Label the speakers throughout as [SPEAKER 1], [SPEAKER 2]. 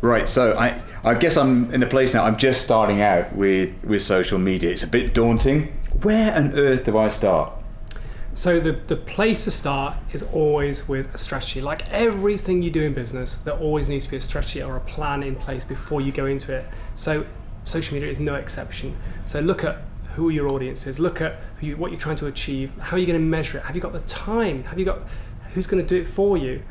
[SPEAKER 1] Right, so I guess I'm in a place now, I'm just starting out with social media. It's a bit daunting. Where on earth do I start?
[SPEAKER 2] So the place to start is always with a strategy. Like everything you do in business, there always needs to be a strategy or a plan in place before you go into it. So social media is no exception. So look at who your audience is, look at what you're trying to achieve, how are you going to measure it, have you got the time, who's going to do it for you?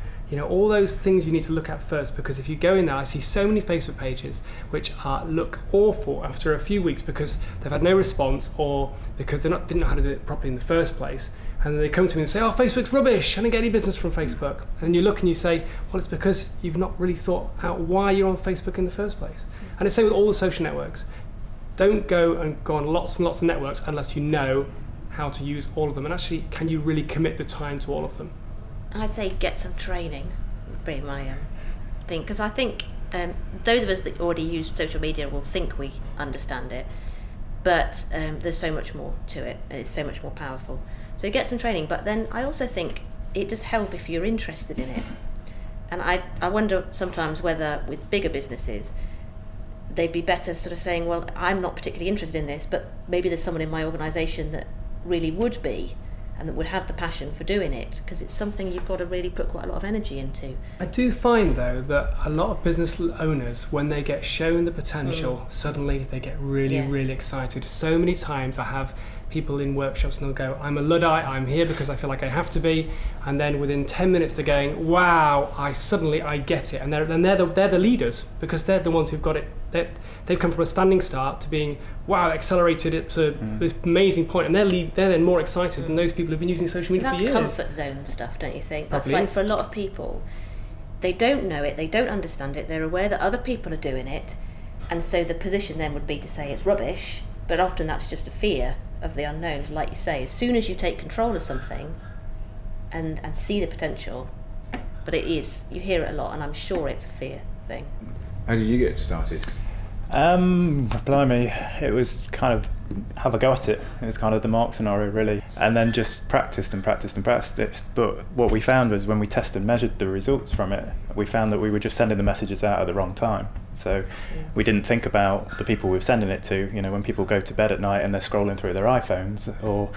[SPEAKER 2] All those things you need to look at first, because if you go in there, I see so many Facebook pages which look awful after a few weeks because they've had no response or because they didn't know how to do it properly in the first place. And then they come to me and say, oh, Facebook's rubbish, I don't get any business from Facebook. And then you look and you say, well, it's because you've not really thought out why you're on Facebook in the first place. And it's the same with all the social networks. Don't go on lots and lots of networks unless you know how to use all of them. And actually, can you really commit the time to all of them?
[SPEAKER 3] I'd say get some training would be my thing, because I think those of us that already use social media will think we understand it, but there's so much more to it. It's so much more powerful. So get some training, but then I also think it does help if you're interested in it. And I wonder sometimes whether with bigger businesses, they'd be better sort of saying, well, I'm not particularly interested in this, but maybe there's someone in my organisation that really would be, and that would have the passion for doing it, because it's something you've got to really put quite a lot of energy into.
[SPEAKER 2] I do find though that a lot of business owners, when they get shown the potential, suddenly they get really excited. So many times I have people in workshops and they'll go, I'm a Luddite, I'm here because I feel like I have to be, and then within 10 minutes they're going, wow, I get it, and they're the leaders, because they're the ones who've got it. They've come from a standing start to being, wow, accelerated it to this amazing point, and they're then more excited than those people who've been using social media for years.
[SPEAKER 3] That's comfort zone stuff, don't you think? That's
[SPEAKER 2] Probably
[SPEAKER 3] like for a lot of people, they don't know it, they don't understand it, they're aware that other people are doing it, and so the position then would be to say it's rubbish, but often that's just a fear of the unknown. Like you say, as soon as you take control of something and see the potential, but it is, you hear it a lot, and I'm sure it's a fear thing.
[SPEAKER 1] How did you get started?
[SPEAKER 4] Blimey, it was kind of have a go at it. It was kind of the Mark scenario, really, and then just practiced it. But what we found was when we tested and measured the results from it, we found that we were just sending the messages out at the wrong time. So we didn't think about the people we were sending it to. When people go to bed at night and they're scrolling through their iPhones, or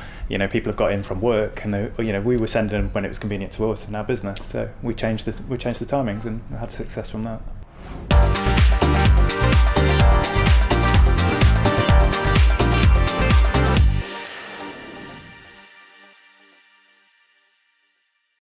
[SPEAKER 4] people have got in from work, and we were sending them when it was convenient to us and our business. So we changed the timings and had success from that.